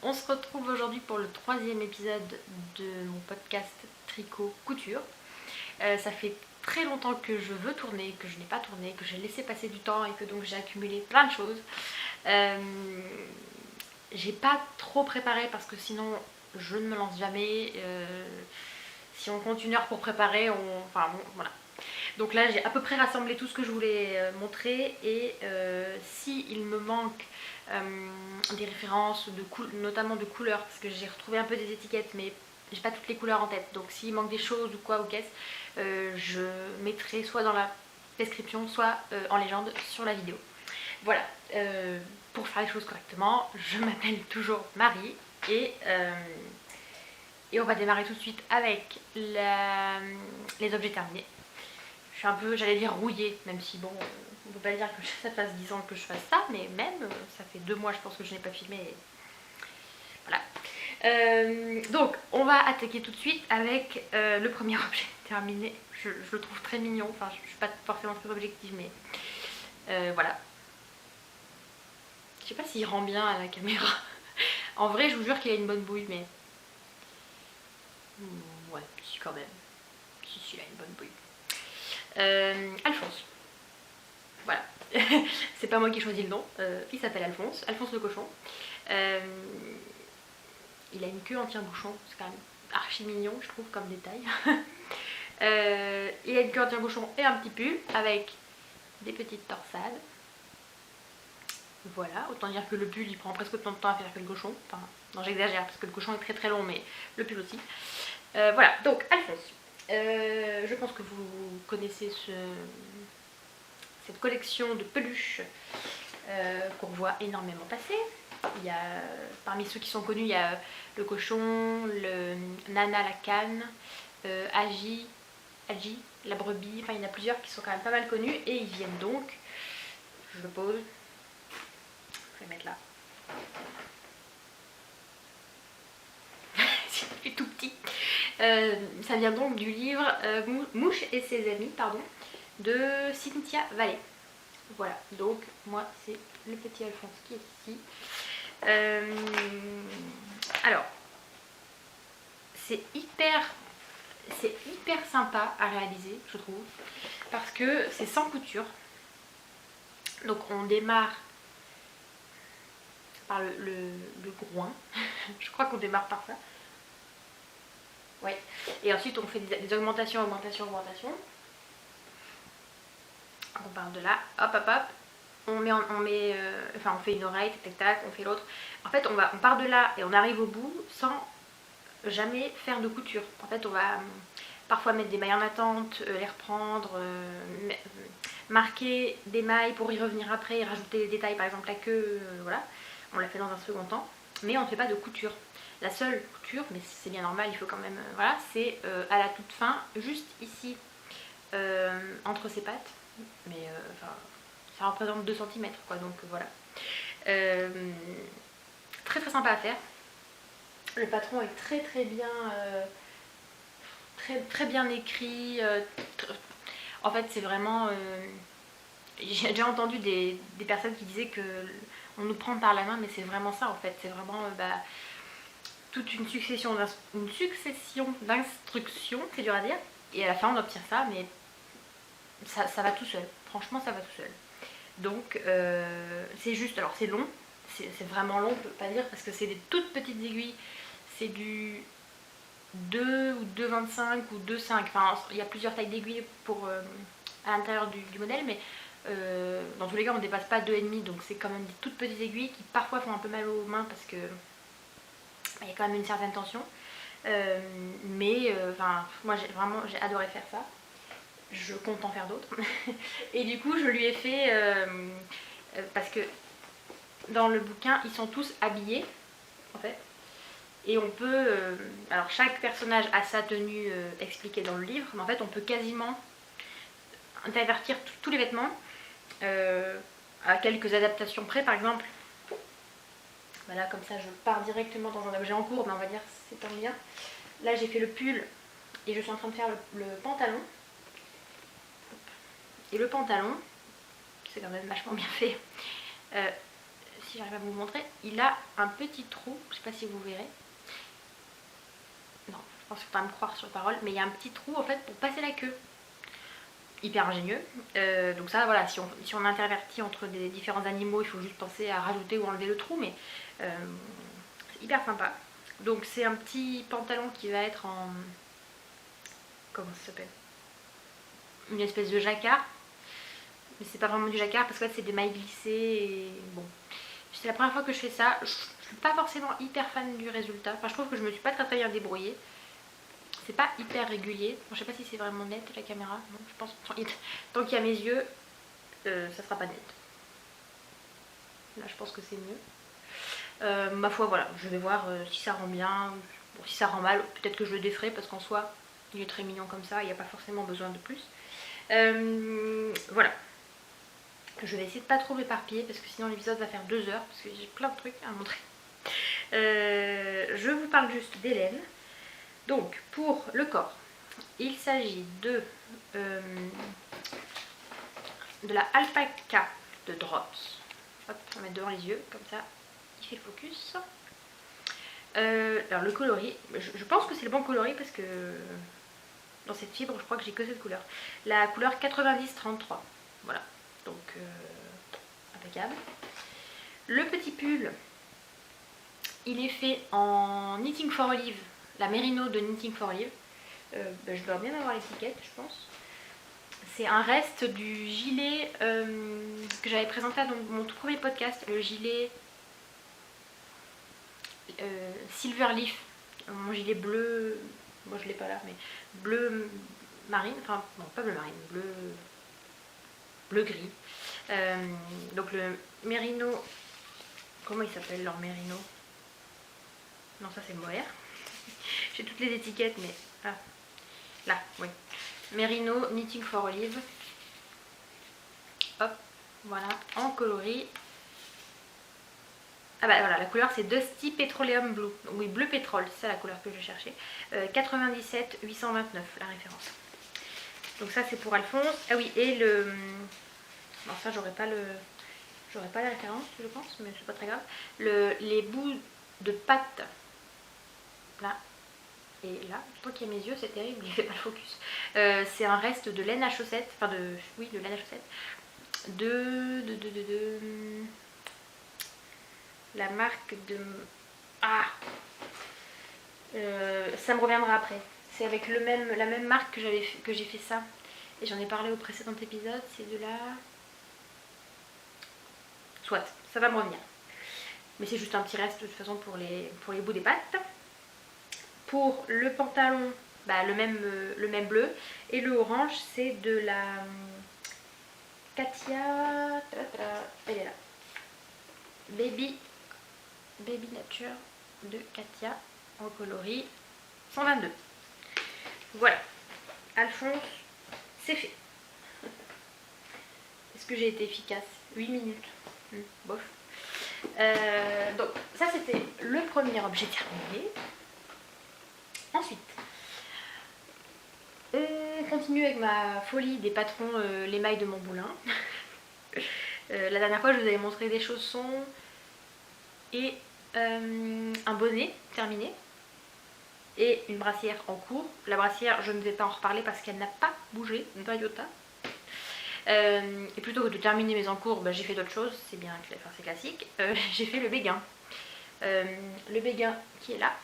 On se retrouve aujourd'hui pour le 3e épisode de mon podcast Tricot Couture. Ça fait très longtemps que je veux tourner, que je n'ai pas tourné, que j'ai laissé passer du temps et que donc j'ai accumulé plein de choses. J'ai pas trop préparé parce que sinon je ne me lance jamais. Si on compte 1 heure pour préparer, enfin bon, voilà. Donc là j'ai à peu près rassemblé tout ce que je voulais montrer et si il me manque des références, notamment de couleurs, parce que j'ai retrouvé un peu des étiquettes mais j'ai pas toutes les couleurs en tête, donc s'il manque des choses ou quoi ou qu'est-ce, je mettrai soit dans la description, soit en légende sur la vidéo. Voilà, pour faire les choses correctement, je m'appelle toujours Marie et on va démarrer tout de suite avec les objets terminés. Je suis un peu, j'allais dire rouillée, même si bon, on peut pas dire que ça fasse 10 ans que je fasse ça, mais même, ça fait 2 mois je pense que je n'ai pas filmé. Et voilà. Donc, on va attaquer tout de suite avec le premier objet terminé. Je le trouve très mignon, enfin je suis pas forcément très objective, mais voilà. Je sais pas s'il rend bien à la caméra. En vrai, je vous jure qu'il a une bonne bouille, mais... ouais, si quand même. Si, il a une bonne bouille. Alphonse. Voilà. C'est pas moi qui ai choisi le nom. Il s'appelle Alphonse. Alphonse le cochon. Il a une queue en tire-bouchon. C'est quand même archi mignon, je trouve, comme détail. Il a une queue en tire-bouchon et un petit pull avec des petites torsades. Voilà, autant dire que le pull il prend presque autant de temps à faire que le cochon. Enfin, non, j'exagère parce que le cochon est très très long, mais le pull aussi. Voilà, donc Alphonse. Je pense que vous connaissez cette collection de peluches qu'on voit énormément passer. Il y a, parmi ceux qui sont connus, il y a le cochon, le Nana la canne, Agi, la brebis, enfin il y en a plusieurs qui sont quand même pas mal connus et ils viennent donc, je le pose, je vais mettre là. C'est tout petit. Ça vient donc du livre Mouche et ses amis, pardon, de Cynthia Vallée. Voilà, donc moi c'est le petit Alphonse qui est ici. Alors, c'est hyper sympa à réaliser, je trouve, parce que c'est sans couture. Donc on démarre par le groin. Je crois qu'on démarre par ça. Ouais. Et ensuite on fait des augmentations. On part de là, hop hop hop. On fait une oreille, tac tac tac, on fait l'autre. En fait on part de là et on arrive au bout sans jamais faire de couture. En fait on va parfois mettre des mailles en attente, les reprendre, marquer des mailles pour y revenir après et rajouter des détails, par exemple la queue, voilà. On l'a fait dans un second temps, mais on ne fait pas de couture. La seule couture, mais c'est bien normal, il faut quand même, voilà, c'est à la toute fin, juste ici, entre ses pattes, mais enfin, ça représente 2 cm quoi, donc voilà. Très très sympa à faire. Le patron est très très bien, très bien écrit. En fait, c'est vraiment... j'ai déjà entendu des personnes qui disaient que on nous prend par la main, mais c'est vraiment ça en fait. C'est vraiment toute une succession d'instructions, c'est dur à dire. Et à la fin, on obtient ça, mais ça va tout seul. Franchement, ça va tout seul. Donc, c'est juste... Alors, c'est long. C'est vraiment long, je peux pas dire, parce que c'est des toutes petites aiguilles. C'est du 2 ou 2,25 ou 2,5. Enfin, il y a plusieurs tailles d'aiguilles à l'intérieur du modèle, mais dans tous les cas, on ne dépasse pas 2,5. Donc, c'est quand même des toutes petites aiguilles qui parfois font un peu mal aux mains parce que il y a quand même une certaine tension. Mais moi, j'ai adoré faire ça. Je compte en faire d'autres. Et du coup, je lui ai fait parce que dans le bouquin, ils sont tous habillés en fait. Et on peut, alors chaque personnage a sa tenue expliquée dans le livre, mais en fait on peut quasiment intervertir tous les vêtements à quelques adaptations près. Par exemple, voilà, comme ça je pars directement dans un objet en cours, mais on va dire c'est en lien. Là j'ai fait le pull et je suis en train de faire le pantalon. Et le pantalon, c'est quand même vachement bien fait. si j'arrive à vous le montrer, il a un petit trou, je sais pas si vous verrez. Non, je pense qu'il faut pas me croire sur parole, mais il y a un petit trou en fait pour passer la queue. Hyper ingénieux. Donc ça voilà, si on intervertit entre des différents animaux, il faut juste penser à rajouter ou enlever le trou, mais c'est hyper sympa. Donc c'est un petit pantalon qui va être en... comment ça s'appelle, une espèce de jacquard. Mais c'est pas vraiment du jacquard parce que c'est des mailles glissées et bon. C'est la première fois que je fais ça. Je suis pas forcément hyper fan du résultat. Enfin je trouve que je me suis pas très bien débrouillée. C'est pas hyper régulier. Bon, je sais pas si c'est vraiment net la caméra. Non, je pense tant qu'il y a mes yeux, ça sera pas net. Là je pense que c'est mieux. Ma foi voilà, je vais voir si ça rend bien. Bon, si ça rend mal, peut-être que je le déferai parce qu'en soi il est très mignon comme ça, il n'y a pas forcément besoin de plus. Voilà. Je vais essayer de pas trop m'éparpiller parce que sinon l'épisode va faire 2 heures parce que j'ai plein de trucs à montrer. Je vous parle juste d'Hélène. Donc pour le corps, il s'agit de la Alpaca de Drops. Hop, on va mettre devant les yeux, comme ça il fait le focus. Alors le coloris, je pense que c'est le bon coloris parce que dans cette fibre je crois que j'ai que cette couleur. La couleur 90-33, voilà, donc impeccable. Le petit pull, il est fait en Knitting for Olive, la Merino de Knitting for Olive. Je dois bien avoir l'étiquette je pense. C'est un reste du gilet que j'avais présenté dans mon tout premier podcast, le gilet Silver Leaf, mon gilet bleu, moi je l'ai pas là, mais bleu marine, enfin non pas bleu marine, bleu gris. Donc le Merino, comment il s'appelle leur Merino? Non ça c'est mohair. J'ai toutes les étiquettes mais ah, là oui. Merino Knitting for Olive. Hop, voilà, en coloris. Ah bah voilà, la couleur c'est Dusty Petroleum Blue. Donc oui, bleu pétrole, c'est ça la couleur que je cherchais. 97 829 la référence. Donc ça c'est pour Alphonse. Ah oui, et le... bon ça j'aurais pas la référence je pense, mais c'est pas très grave. Les bouts de pâte, là et là, je vois qu'il y a mes yeux, c'est terrible, il fait pas le focus. C'est un reste de laine à chaussettes, enfin de laine à chaussettes. La marque de... ah ça me reviendra après. C'est avec la même marque que j'ai fait ça. Et j'en ai parlé au précédent épisode. C'est de la... soit, ça va me revenir. Mais c'est juste un petit reste de toute façon pour les bouts des pattes. Pour le pantalon, bah, le même bleu. Et le orange, c'est de la Katia... elle est là. Baby Nature de Katia en coloris 122. Voilà, Alphonse, c'est fait. Est-ce que j'ai été efficace? 8 minutes. Bof. Donc ça c'était le premier objet terminé. Ensuite, on continue avec ma folie des patrons l'émail de Montboulin. La dernière fois je vous avais montré des chaussons et un bonnet terminé et une brassière en cours. La brassière je ne vais pas en reparler parce qu'elle n'a pas bougé d'un iota. Et plutôt que de terminer mes encours, bah, j'ai fait d'autres choses, c'est bien, enfin, c'est classique. J'ai fait le béguin. Le béguin qui est là.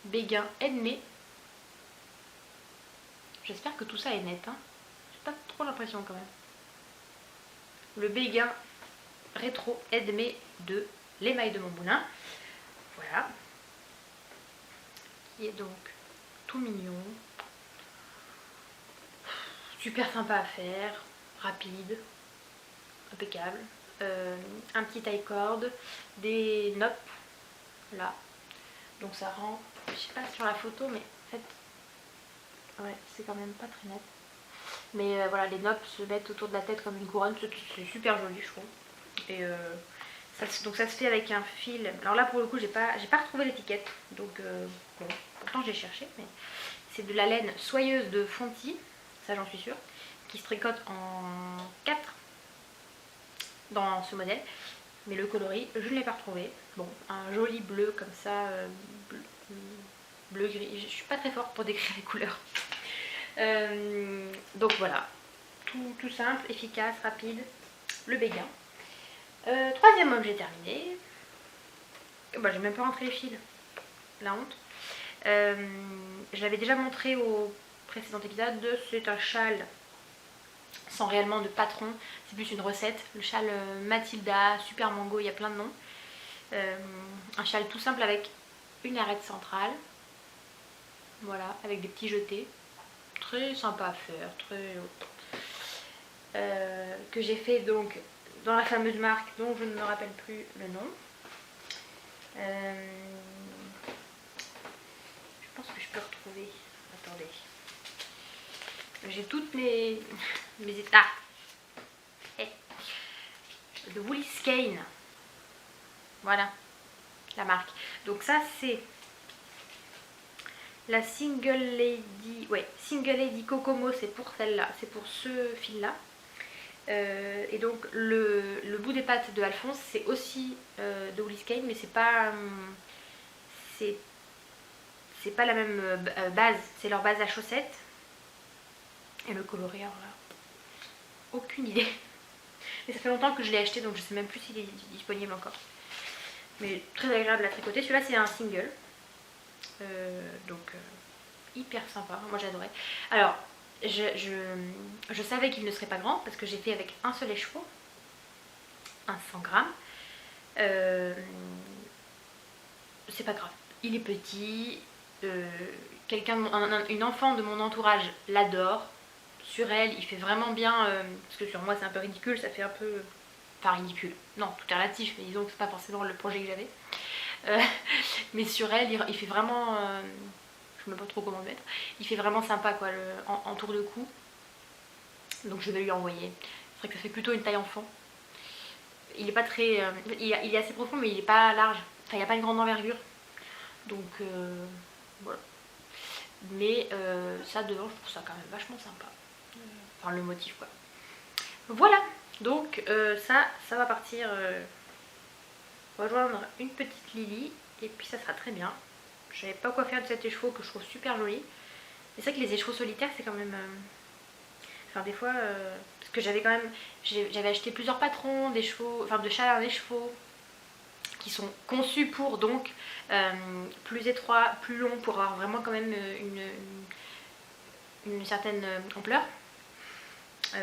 Béguin Edmé. J'espère que tout ça est net. Hein. J'ai pas trop l'impression quand même. Le béguin rétro Edmé de l'émail de Montboulin. Voilà. Qui est donc tout mignon. Super sympa à faire. Rapide. Impeccable. Un petit taille corde. Des noppes. Là. Donc ça rend... je sais pas sur la photo mais en fait... ouais, c'est quand même pas très net. Mais voilà, les noppes se mettent autour de la tête comme une couronne. C'est super joli je trouve. Et donc ça se fait avec un fil. Alors là pour le coup j'ai pas retrouvé l'étiquette. Donc bon, pourtant j'ai cherché. Mais c'est de la laine soyeuse de Fonty. Ça j'en suis sûre. Qui se tricote en 4 dans ce modèle. mais le coloris je ne l'ai pas retrouvé. Bon, un joli bleu comme ça, bleu gris, je suis pas très forte pour décrire les couleurs. Donc voilà, tout simple, efficace, rapide, le béguin. Troisième objet terminé. Bah, j'ai même pas rentré les fils, la honte. Je l'avais déjà montré au précédent épisode, c'est un châle sans réellement de patron, c'est plus une recette. Le châle Mathilda, Super Mango, il y a plein de noms. Un châle tout simple avec une arête centrale, voilà, avec des petits jetés. Très sympa à faire, très que j'ai fait donc dans la fameuse marque dont je ne me rappelle plus le nom. Je pense que je peux retrouver. Attendez. J'ai toutes mes états. De Woolly Skein. Voilà la marque. Donc ça c'est la Single Lady. Ouais, Single Lady Kokomo, c'est pour celle-là, c'est pour ce fil-là. Et donc le bout des pattes de Alphonse c'est aussi de Woolly Skein, mais c'est pas la même base, c'est leur base à chaussettes. Et le coloris, alors là, aucune idée. Mais ça fait longtemps que je l'ai acheté, donc je sais même plus s'il est disponible encore. Mais très agréable à tricoter. Celui-là c'est un single, donc hyper sympa, moi j'adorais. Alors je savais qu'il ne serait pas grand parce que j'ai fait avec un seul écheveau, un 100 grammes. C'est pas grave, il est petit. Une enfant de mon entourage l'adore. Sur elle, il fait vraiment bien, parce que sur moi c'est un peu ridicule, ça fait un peu... Enfin ridicule, non, tout est relatif, mais disons que c'est pas forcément le projet que j'avais. Mais sur elle, il fait vraiment... je ne sais pas trop comment le mettre. Il fait vraiment sympa quoi, en tour de cou. Donc je vais lui envoyer. C'est vrai que ça fait plutôt une taille enfant. Il est pas très... il est assez profond, mais il est pas large. Enfin, il n'y a pas une grande envergure. Donc voilà. Mais ça devant, je trouve ça quand même vachement sympa. Enfin le motif quoi. Voilà, donc ça va partir rejoindre une petite Lily et puis ça sera très bien. Je savais pas quoi faire de cet écheveau que je trouve super joli. C'est vrai que les écheveaux solitaires c'est quand même... Enfin des fois, parce que j'avais quand même... J'avais acheté plusieurs patrons d'écheveaux, enfin de châles à écheveau qui sont conçus pour donc plus étroits, plus longs, pour avoir vraiment quand même une certaine ampleur.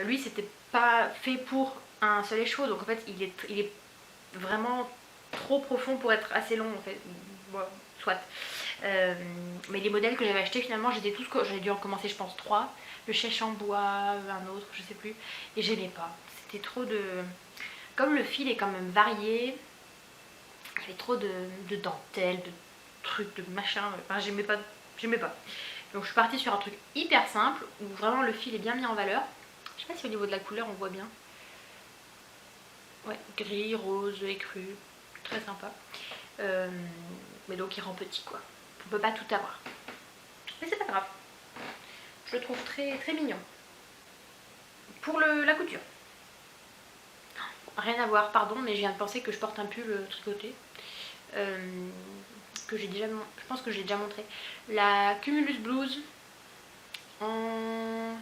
Lui c'était pas fait pour un seul écheveau, donc en fait il est vraiment trop profond pour être assez long en fait. Bon, soit. Mais les modèles que j'avais achetés finalement j'étais tous, j'avais dû en commencer je pense 3. Le chèche en bois, un autre, je sais plus. Et j'aimais pas. C'était trop de... Comme le fil est quand même varié, il y avait trop de dentelles, de trucs, de machin. Enfin j'aimais pas. Donc je suis partie sur un truc hyper simple où vraiment le fil est bien mis en valeur. Je sais pas si au niveau de la couleur on voit bien. Ouais, gris, rose, écru, très sympa. Mais donc il rend petit quoi. On peut pas tout avoir. Mais c'est pas grave. Je le trouve très, très mignon. Pour la couture. Rien à voir, pardon, mais je viens de penser que je porte un pull tricoté. Que j'ai déjà, je pense que j'ai déjà montré. La Cumulus Blues en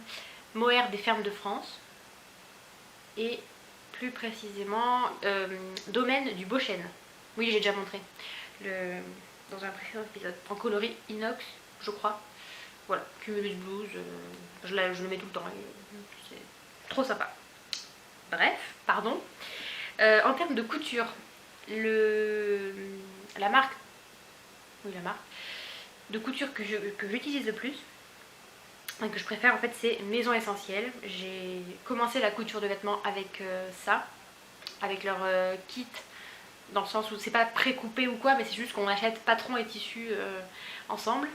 mohair des fermes de France. Et plus précisément domaine du Beauchêne. Oui, j'ai déjà montré dans un précédent épisode. En coloris inox, je crois. Voilà, Cumulus Blues, je le mets tout le temps. C'est trop sympa. Bref, pardon. En termes de couture, la marque de couture que j'utilise le plus, que je préfère en fait, c'est Maison Essentielle. J'ai commencé la couture de vêtements avec ça, avec leur kit, dans le sens où c'est pas pré-coupé ou quoi, mais c'est juste qu'on achète patron et tissu ensemble.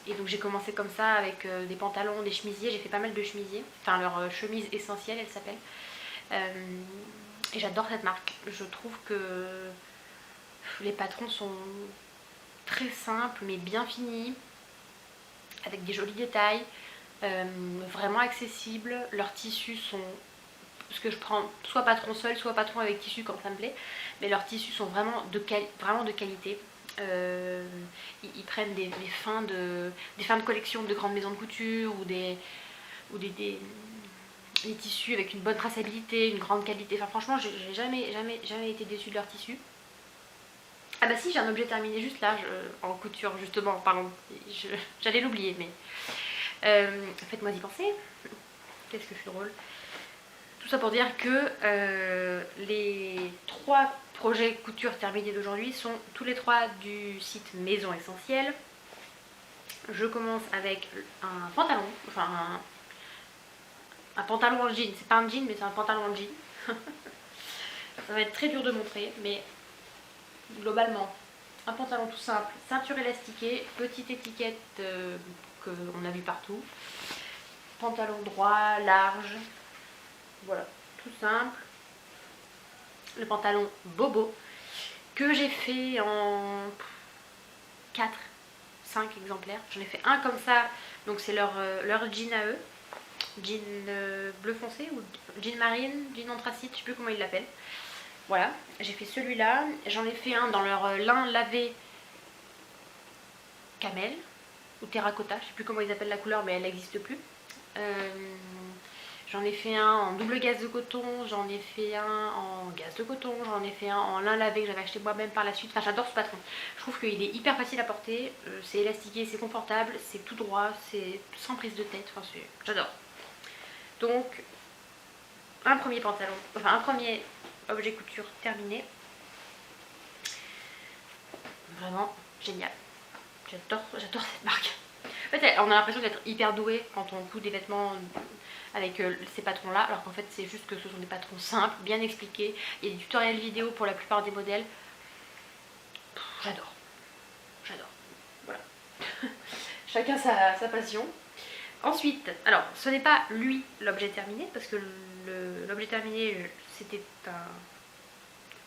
Et donc j'ai commencé comme ça avec des pantalons, des chemisiers, j'ai fait pas mal de chemisiers, enfin leur chemise essentielle elle s'appelle. Et j'adore cette marque, je trouve que les patrons sont très simples mais bien finis, avec des jolis détails, vraiment accessibles, leurs tissus sont parce que je prends soit patron seul, soit patron avec tissu quand ça me plaît, mais leurs tissus sont vraiment de qualité. Ils prennent des fins de collection de grandes maisons de couture ou des tissus avec une bonne traçabilité, une grande qualité. Enfin franchement, j'ai jamais été déçue de leurs tissus. Ah bah si, j'ai un objet terminé juste là, en couture justement, pardon, j'allais l'oublier, mais faites-moi y penser. Qu'est-ce que je suis drôle. Tout ça pour dire que les 3 projets couture terminés d'aujourd'hui sont tous les 3 du site Maison Essentielle. Je commence avec un pantalon, enfin un pantalon en jean, c'est pas un jean mais c'est un pantalon en jean. Ça va être très dur de montrer, mais globalement un pantalon tout simple, ceinture élastiquée, petite étiquette qu'on a vu partout, pantalon droit, large, voilà, tout simple. Le pantalon bobo que j'ai fait en 4, 5 exemplaires. J'en ai fait un comme ça, donc c'est leur jean à eux, jean bleu foncé ou jean marine, jean anthracite, je sais plus comment ils l'appellent. Voilà, j'ai fait celui-là. J'en ai fait un dans leur lin lavé camel ou terracotta, je sais plus comment ils appellent la couleur, mais elle n'existe plus. J'en ai fait un en double gaze de coton, j'en ai fait un en gaze de coton, j'en ai fait un en lin lavé que j'avais acheté moi-même par la suite. Enfin, j'adore ce patron. Je trouve qu'il est hyper facile à porter, c'est élastiqué, c'est confortable, c'est tout droit, c'est sans prise de tête. Enfin, j'adore. Donc, un premier pantalon, enfin un premier objet couture terminé. Vraiment génial. J'adore cette marque. En fait, on a l'impression d'être hyper doué quand on coud des vêtements avec ces patrons là, alors qu'en fait c'est juste que ce sont des patrons simples, bien expliqués. Il y a des tutoriels vidéo pour la plupart des modèles. J'adore. Voilà. Chacun sa passion. Ensuite, alors ce n'est pas lui l'objet terminé, parce que l'objet terminé c'était enfin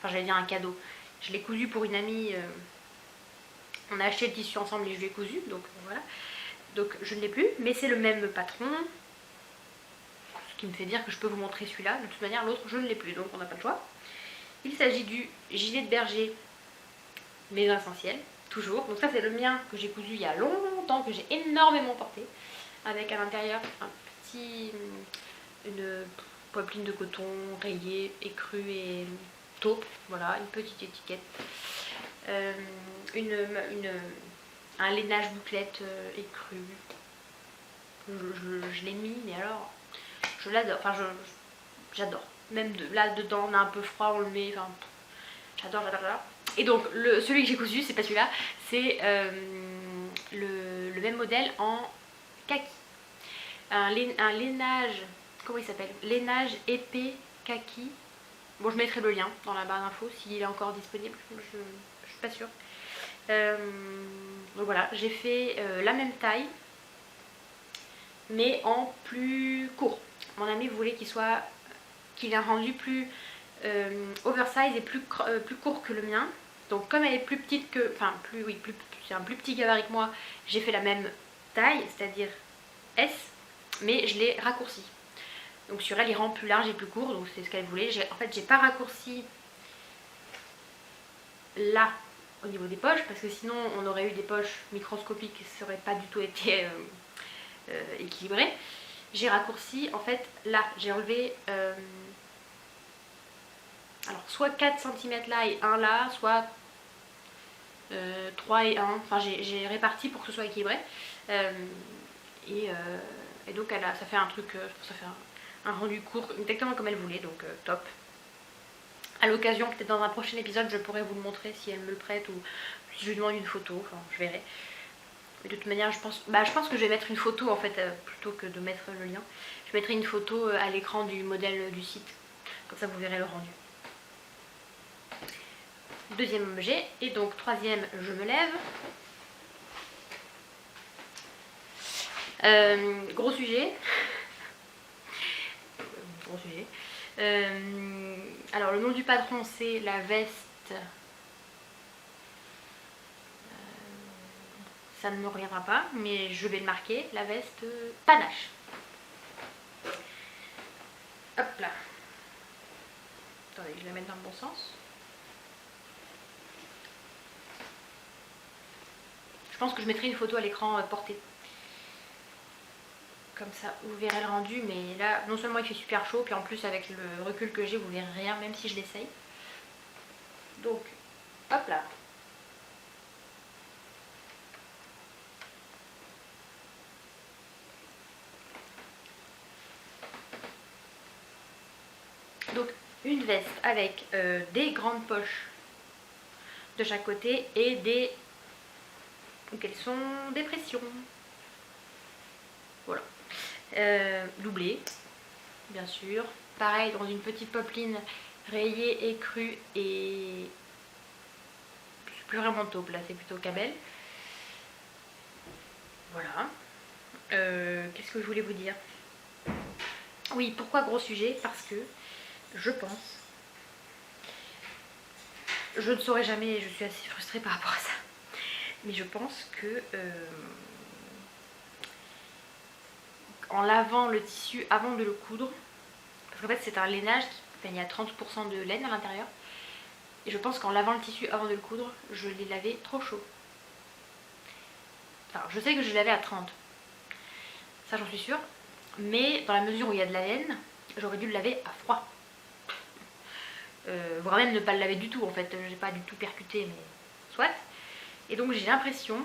j'allais dire un cadeau. Je l'ai cousu pour une amie. On a acheté le tissu ensemble et je l'ai cousu, donc voilà. Donc je ne l'ai plus, mais c'est le même patron. Ce qui me fait dire que je peux vous montrer celui-là. De toute manière, l'autre, je ne l'ai plus, donc on n'a pas le choix. Il s'agit du gilet de berger Maison Essentielle, toujours. Donc ça, c'est le mien que j'ai cousu il y a longtemps, que j'ai énormément porté. Avec à l'intérieur une popeline de coton rayée, écrue et taupe. Voilà, une petite étiquette. Un lainage bouclette écru. Je l'ai mis, mais alors je l'adore. Enfin, j'adore. Même là dedans, on a un peu froid, on le met. Enfin, j'adore. Et donc, celui que j'ai cousu, c'est pas celui-là, c'est le même modèle en kaki. Un lainage, comment il s'appelle? Lainage épais kaki. Bon, je mettrai le lien dans la barre d'infos s'il est encore disponible. Je suis pas sûre. Donc voilà, j'ai fait la même taille mais en plus court. Mon ami voulait qu'il ait un rendu plus oversize et plus court que le mien. Donc comme elle est plus petite que, enfin c'est un plus petit gabarit que moi, j'ai fait la même taille, c'est-à-dire S, mais je l'ai raccourci. Donc sur elle il rend plus large et plus court, donc c'est ce qu'elle voulait. En fait j'ai pas raccourci là au niveau des poches, parce que sinon on aurait eu des poches microscopiques qui ne seraient pas du tout été équilibrées. J'ai raccourci en fait là, j'ai enlevé alors soit 4 cm là et 1 là, soit 3 et 1, enfin j'ai réparti pour que ce soit équilibré. Et donc ça fait un truc, ça fait un rendu court exactement comme elle voulait, donc top. À l'occasion, peut-être dans un prochain épisode, je pourrais vous le montrer si elle me le prête ou si je lui demande une photo, enfin je verrai. Mais de toute manière, je pense que je vais mettre une photo en fait, plutôt que de mettre le lien. Je mettrai une photo à l'écran du modèle du site, comme ça vous verrez le rendu. Deuxième objet, et donc troisième, je me lève. Gros sujet. Gros sujet. Alors le nom du patron c'est la veste, ça ne me reviendra pas mais je vais le marquer, la veste panache. Hop là. Attendez, je vais la mettre dans le bon sens. Je pense que je mettrai une photo à l'écran porté. Comme ça, vous verrez le rendu. Mais là, non seulement il fait super chaud, puis en plus avec le recul que j'ai, vous verrez rien, même si je l'essaye. Donc, hop là. Donc, une veste avec des grandes poches de chaque côté et des... Donc elles sont des pressions. Voilà. Doublé, bien sûr. Pareil, dans une petite popeline rayée et crue et... C'est plus vraiment taupe là, c'est plutôt camel. Voilà. Qu'est-ce que je voulais vous dire? Oui, pourquoi gros sujet? Parce que je pense... Je ne saurais jamais et je suis assez frustrée par rapport à ça. Mais je pense que... en lavant le tissu avant de le coudre, parce qu'en fait c'est un lainage qui, il y a 30% de laine à l'intérieur, et je pense qu'en lavant le tissu avant de le coudre, je l'ai lavé trop chaud. Alors je sais que je l'avais à 30, ça j'en suis sûre, mais dans la mesure où il y a de la laine, j'aurais dû le laver à froid. Voire même ne pas le laver du tout en fait, j'ai pas du tout percuté, mais soit. Et donc j'ai l'impression,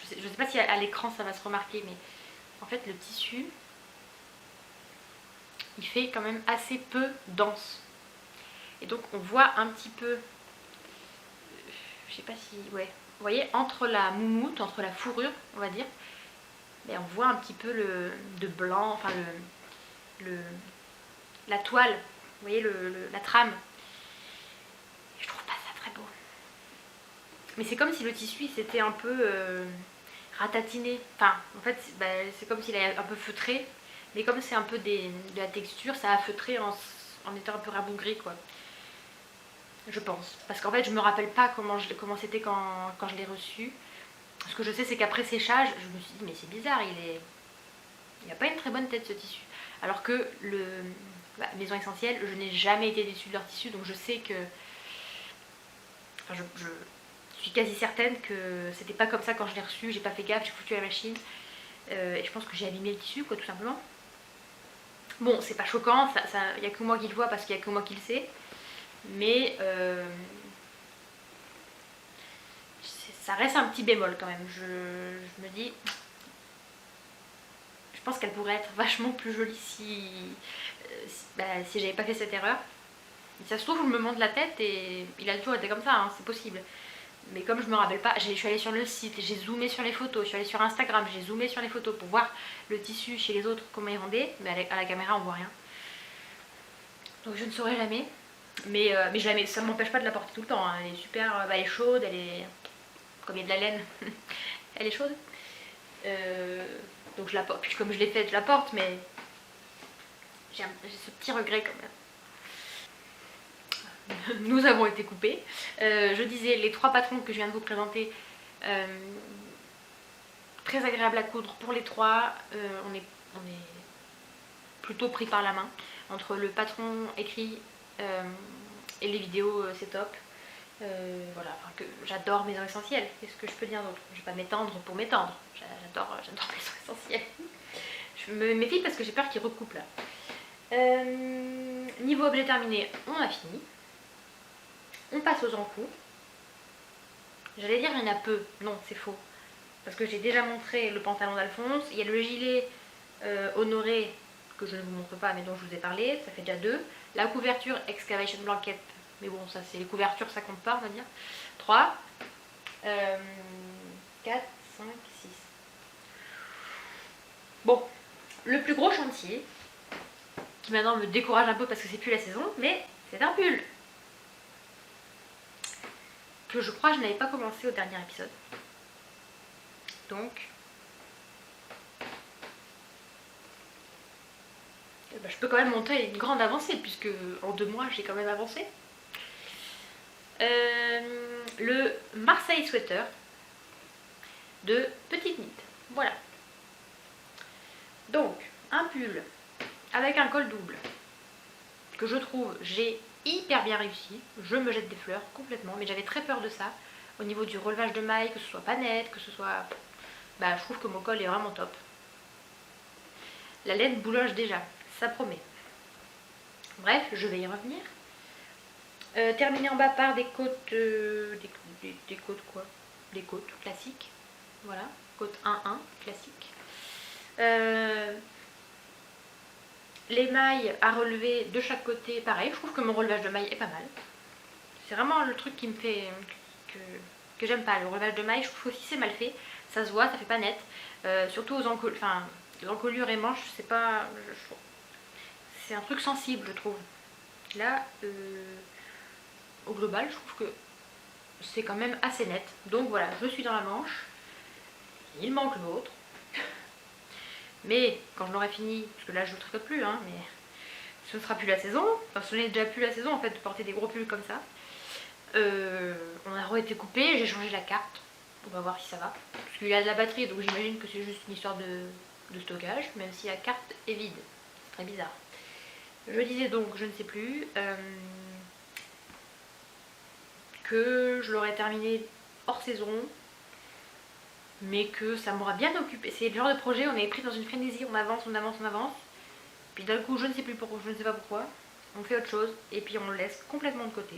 je sais pas si à l'écran ça va se remarquer, mais en fait le tissu, il fait quand même assez peu dense. Et donc on voit un petit peu, je sais pas si, ouais, vous voyez, entre la moumoute, entre la fourrure, on va dire, mais on voit un petit peu de blanc, enfin la toile, vous voyez, la trame. Et je trouve pas ça très beau. Mais c'est comme si le tissu s'était un peu ratatiné. Enfin, en fait, bah, c'est comme s'il est un peu feutré. Mais comme c'est un peu de la texture, ça a feutré en étant un peu rabougri, quoi. Je pense. Parce qu'en fait, je me rappelle pas comment c'était quand je l'ai reçu. Ce que je sais, c'est qu'après séchage, je me suis dit, mais c'est bizarre, il a pas une très bonne tête ce tissu. Alors que Maison Essentielle, je n'ai jamais été déçue de leur tissu, donc je sais que... Enfin, je suis quasi certaine que c'était pas comme ça quand je l'ai reçu, j'ai pas fait gaffe, j'ai foutu à la machine. Et je pense que j'ai abîmé le tissu, quoi, tout simplement. Bon, c'est pas choquant, il n'y a que moi qui le vois parce qu'il n'y a que moi qui le sais. Mais ça reste un petit bémol quand même. Je me dis, je pense qu'elle pourrait être vachement plus jolie si j'avais pas fait cette erreur. Et ça se trouve, je me monte la tête et il a toujours été comme ça, hein, c'est possible. Mais comme je me rappelle pas, je suis allée sur le site, j'ai zoomé sur les photos, je suis allée sur Instagram, j'ai zoomé sur les photos pour voir le tissu chez les autres, comment il rendait. Mais à la caméra, on voit rien. Donc je ne saurais jamais. Mais ça ne m'empêche pas de la porter tout le temps, hein. Elle est super, elle est chaude, elle est... Comme il y a de la laine, elle est chaude. Donc je la porte, puis comme je l'ai faite, je la porte, mais j'ai ce petit regret quand même. Nous avons été coupés. Je disais, les 3 patrons que je viens de vous présenter, très agréable à coudre pour les 3. On est plutôt pris par la main. Entre le patron écrit et les vidéos, c'est top. Voilà, enfin, j'adore Maison Essentielle. Qu'est-ce que je peux dire d'autre? Je vais pas m'étendre pour m'étendre. J'adore Maison Essentielle. Je me méfie parce que j'ai peur qu'il recoupe là. Niveau objet terminé, on a fini. On passe aux encours. J'allais dire il y en a peu. Non, c'est faux. Parce que j'ai déjà montré le pantalon d'Alphonse. Il y a le gilet Honoré que je ne vous montre pas mais dont je vous ai parlé. Ça fait déjà 2. La couverture Excavation Blanket. Mais bon, ça c'est les couvertures, ça compte pas, on va dire. 3. 4, 5, 6. Bon, le plus gros chantier, qui maintenant me décourage un peu parce que c'est plus la saison, mais c'est un pull. Que je crois que je n'avais pas commencé au dernier épisode. Donc, je peux quand même montrer une grande avancée, puisque en 2 mois j'ai quand même avancé. Le Marseille Sweater de Petite Knit. Voilà. Donc, un pull avec un col double. que je trouve j'ai hyper bien réussi. Je me jette des fleurs complètement, mais j'avais très peur de ça. Au niveau du relevage de mailles, que ce soit pas net, que ce soit... Bah je trouve que mon col est vraiment top. La laine bouloche déjà, ça promet. Bref, je vais y revenir. Terminer en bas par des côtes... des côtes quoi? Des côtes classiques. Voilà, côte 1-1, classique. Les mailles à relever de chaque côté, pareil. Je trouve que mon relevage de mailles est pas mal. C'est vraiment le truc qui me fait... que j'aime pas. Le relevage de mailles, je trouve aussi c'est mal fait. Ça se voit, ça fait pas net. Surtout aux encolures, enfin, les encolures et manches, c'est pas... c'est un truc sensible, je trouve. Là, au global, je trouve que c'est quand même assez net. Donc voilà, je suis dans la manche. Il manque l'autre. Mais quand je l'aurai fini, parce que là je ne tricote plus, hein, mais ce ne sera plus la saison. Enfin, ce n'est déjà plus la saison en fait de porter des gros pulls comme ça. On a re-été coupé, j'ai changé la carte. On va voir si ça va. Parce qu'il y a de la batterie, donc j'imagine que c'est juste une histoire de stockage, même si la carte est vide. C'est très bizarre. Je disais donc, je ne sais plus, que je l'aurais terminé hors saison, mais que ça m'aura bien occupé. C'est le genre de projet, on est pris dans une frénésie, on avance, on avance, on avance. Puis d'un coup, je ne sais plus pourquoi, je ne sais pas pourquoi, on fait autre chose et puis on le laisse complètement de côté.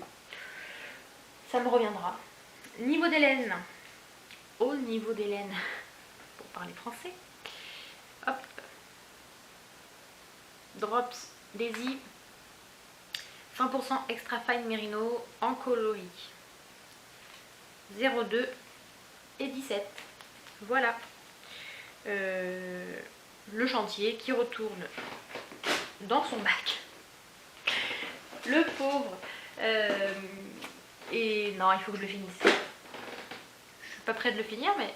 Ça me reviendra. Niveau des laines, au niveau des laines, pour parler français, hop, Drops Daisy 100% extra fine merino en coloris 02 et 17. Voilà le chantier qui retourne dans son bac. Le pauvre. Et non, il faut que je le finisse. Je suis pas prête de le finir, mais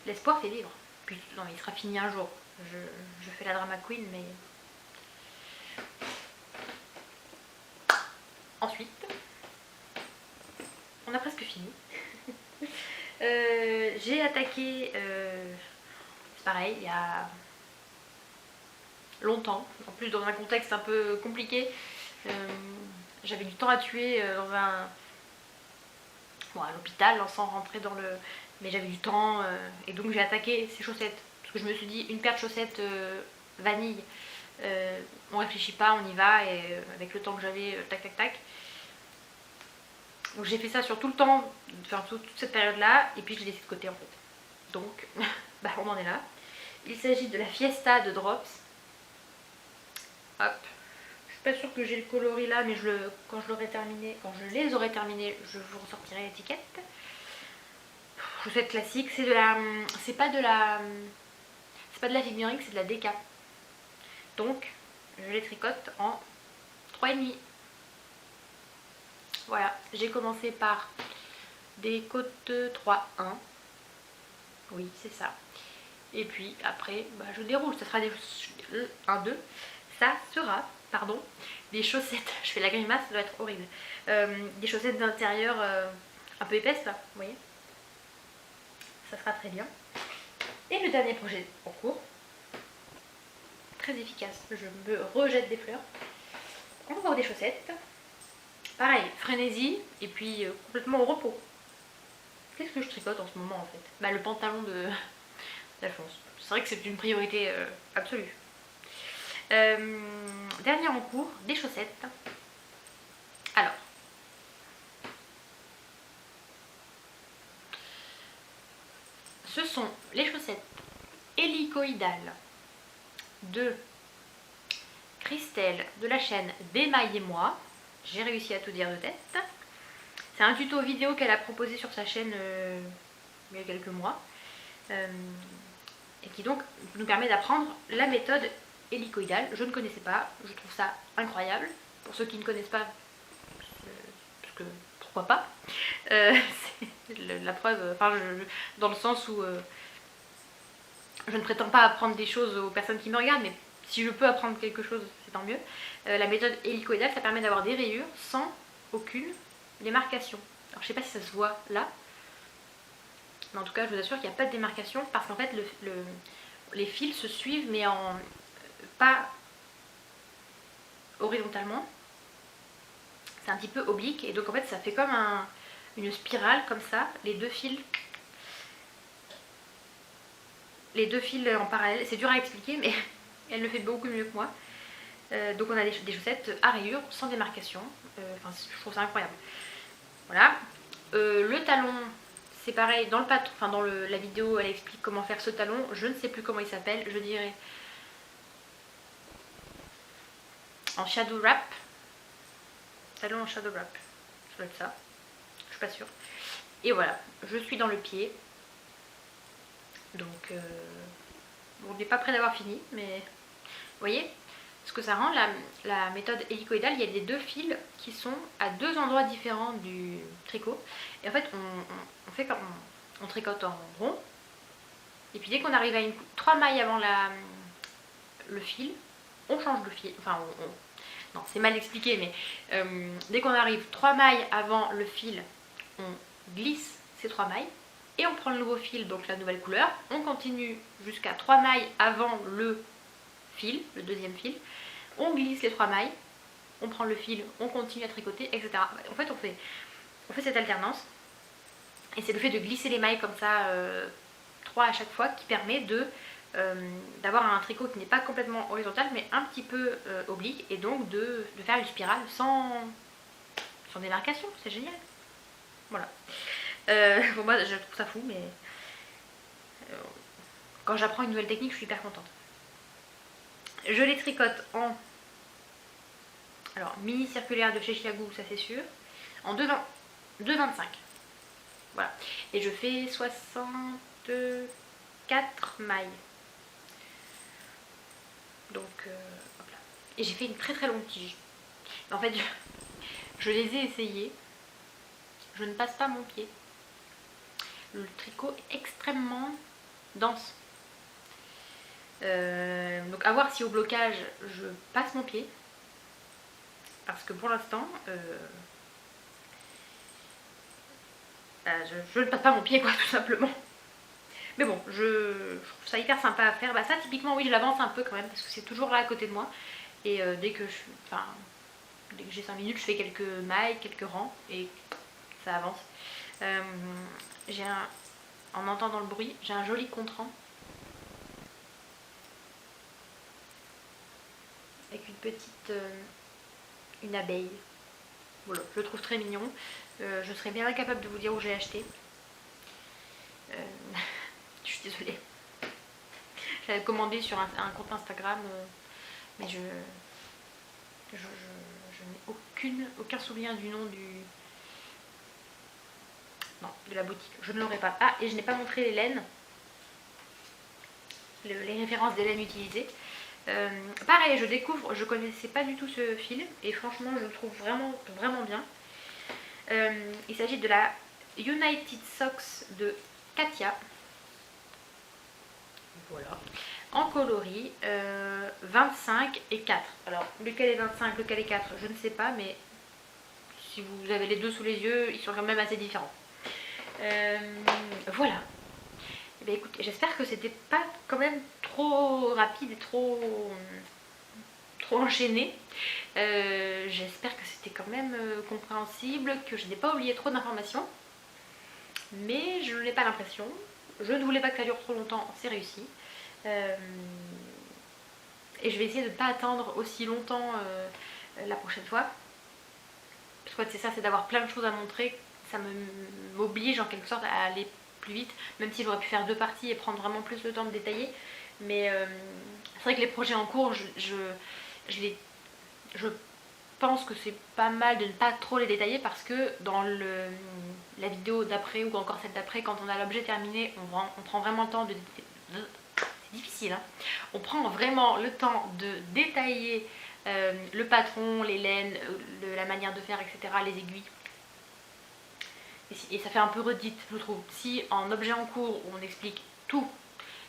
l'espoir fait vivre. Puis non, il sera fini un jour. Je fais la drama queen, mais ensuite, on a presque fini. J'ai attaqué, c'est pareil, il y a longtemps, en plus dans un contexte un peu compliqué. J'avais du temps à tuer dans un... Bon, à l'hôpital, sans rentrer dans le... Mais j'avais du temps, et donc j'ai attaqué ces chaussettes. Parce que je me suis dit, une paire de chaussettes vanille, on réfléchit pas, on y va, et avec le temps que j'avais, tac tac tac. Donc j'ai fait ça sur tout le temps, enfin toute cette période-là, et puis je l'ai laissé de côté en fait. Donc, bah on en est là. Il s'agit de la Fiesta de Drops. Hop. Je suis pas sûre que j'ai le coloris là, mais quand je les aurai terminés, je vous ressortirai l'étiquette. Chaussette classique, c'est de la... C'est pas de la figuring, c'est de la déca. Donc, je les tricote en 3,5. Voilà, j'ai commencé par des côtes 3-1. Oui, c'est ça. Et puis après, bah, je déroule. Ça sera des 1-2. Ça sera, pardon, des chaussettes. Je fais la grimace, ça doit être horrible. Des chaussettes d'intérieur un peu épaisses, là, vous voyez. Ça sera très bien. Et le dernier projet en cours, très efficace. Je me rejette des fleurs. Encore des chaussettes. Pareil, frénésie et puis complètement au repos. Qu'est-ce que je tricote en ce moment en fait? Bah le pantalon d'Alphonse. C'est vrai que c'est une priorité absolue. Dernier en cours, des chaussettes. Alors, ce sont les chaussettes hélicoïdales de Christelle de la chaîne Démaillez-moi. J'ai réussi à tout dire de tête. C'est un tuto vidéo qu'elle a proposé sur sa chaîne il y a quelques mois. Et qui donc nous permet d'apprendre la méthode hélicoïdale. Je ne connaissais pas, je trouve ça incroyable. Pour ceux qui ne connaissent pas, parce que pourquoi pas. C'est la preuve, enfin, dans le sens où je ne prétends pas apprendre des choses aux personnes qui me regardent, mais si je peux apprendre quelque chose, c'est tant mieux. La méthode hélicoïdale, ça permet d'avoir des rayures sans aucune démarcation. Alors je sais pas si ça se voit là, mais en tout cas je vous assure qu'il n'y a pas de démarcation parce qu'en fait les fils se suivent mais en pas horizontalement, c'est un petit peu oblique, et donc en fait ça fait comme une spirale comme ça, les deux fils en parallèle. C'est dur à expliquer, mais elle le fait beaucoup mieux que moi. Donc on a des chaussettes à rayures sans démarcation. Enfin, je trouve ça incroyable. Voilà. Le talon, c'est pareil, dans le patron, enfin dans la vidéo, elle explique comment faire ce talon. Je ne sais plus comment il s'appelle, je dirais en shadow wrap. Talon en shadow wrap. Ça doit être ça. Je suis pas sûre. Et voilà, je suis dans le pied. Donc, bon, on n'est pas près d'avoir fini, mais vous voyez ce que ça rend, la méthode hélicoïdale. Il y a les deux fils qui sont à deux endroits différents du tricot. Et en fait, on fait comme on tricote en rond. Et puis dès qu'on arrive à 3 mailles avant le fil, on change de fil. Enfin, non, c'est mal expliqué, mais dès qu'on arrive 3 mailles avant le fil, on glisse ces 3 mailles. Et on prend le nouveau fil, donc la nouvelle couleur. On continue jusqu'à 3 mailles avant le fil, le deuxième fil. On glisse les 3 mailles. On prend le fil, on continue à tricoter, etc. En fait, on fait cette alternance. Et c'est le fait de glisser les mailles comme ça, 3 à chaque fois, qui permet d'avoir un tricot qui n'est pas complètement horizontal, mais un petit peu oblique. Et donc de faire une spirale sans démarcation. C'est génial. Voilà. Bon, moi je trouve ça fou, mais quand j'apprends une nouvelle technique, je suis hyper contente. Je les tricote en mini circulaire de chez Chiagou, ça c'est sûr, en 2,25. Voilà. Et je fais 64 mailles. Donc hop là. Et j'ai fait une très très longue tige. En fait, je les ai essayées. Je ne passe pas mon pied. Le tricot est extrêmement dense. Donc à voir si au blocage je passe mon pied. Parce que pour l'instant, je ne passe pas mon pied, quoi, tout simplement. Mais bon, je trouve ça hyper sympa à faire. Bah ça, typiquement, oui, je l'avance un peu quand même, parce que c'est toujours là à côté de moi. Et dès que j'ai 5 minutes, je fais quelques mailles, quelques rangs, et ça avance. En entendant le bruit, j'ai un joli contrant. Avec une abeille. Voilà, je le trouve très mignon. Je serais bien incapable de vous dire où j'ai acheté. Je suis désolée. J'avais commandé sur un compte Instagram, mais je n'ai aucun souvenir du nom de la boutique. Je ne l'aurai pas. Ah, et je n'ai pas montré les laines. Les références des laines utilisées. Pareil, je découvre, je connaissais pas du tout ce fil et franchement je le trouve vraiment vraiment bien. Il s'agit de la United Socks de Katia. Voilà. En coloris 25 et 4. Alors lequel est 25, lequel est 4, je ne sais pas, mais si vous avez les deux sous les yeux, ils sont quand même assez différents. Voilà. Eh bien, écoutez, j'espère que c'était pas quand même trop rapide et trop enchaîné. J'espère que c'était quand même compréhensible, que je n'ai pas oublié trop d'informations. Mais je n'ai pas l'impression. Je ne voulais pas que ça dure trop longtemps, c'est réussi. Et je vais essayer de ne pas attendre aussi longtemps la prochaine fois. Parce que c'est ça, c'est d'avoir plein de choses à montrer. Ça m'oblige en quelque sorte à aller plus vite, même si j'aurais pu faire 2 parties et prendre vraiment plus le temps de détailler. Mais c'est vrai que les projets en cours, je pense que c'est pas mal de ne pas trop les détailler, parce que dans la vidéo d'après ou encore celle d'après, quand on a l'objet terminé, on prend vraiment le temps de... C'est difficile, hein. On prend vraiment le temps de détailler le patron, les laines, la manière de faire, etc., les aiguilles. Et ça fait un peu redite, je trouve. Si en objet en cours on explique tout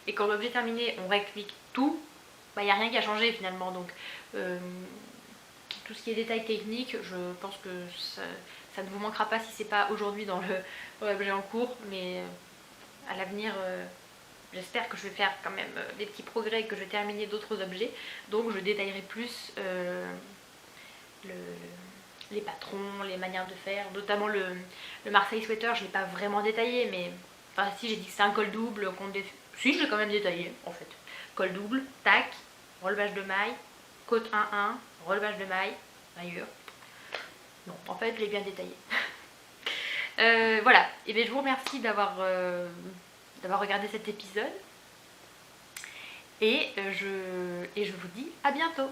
et qu'en objet terminé on réexplique tout, bah il n'y a rien qui a changé finalement. Donc tout ce qui est détails techniques, je pense que ça ne vous manquera pas si c'est pas aujourd'hui dans l'objet en cours, mais à l'avenir j'espère que je vais faire quand même des petits progrès et que je vais terminer d'autres objets. Donc je détaillerai plus les patrons, les manières de faire, notamment le Marseille Sweater, je l'ai pas vraiment détaillé, mais enfin si, j'ai dit que c'est un col double, si, je l'ai quand même détaillé en fait. Col double, tac, relevage de maille, côte 1-1, relevage de maille, ailleurs. Non, en fait, je l'ai bien détaillé. Voilà, et bien je vous remercie d'avoir regardé cet épisode. Et je vous dis à bientôt.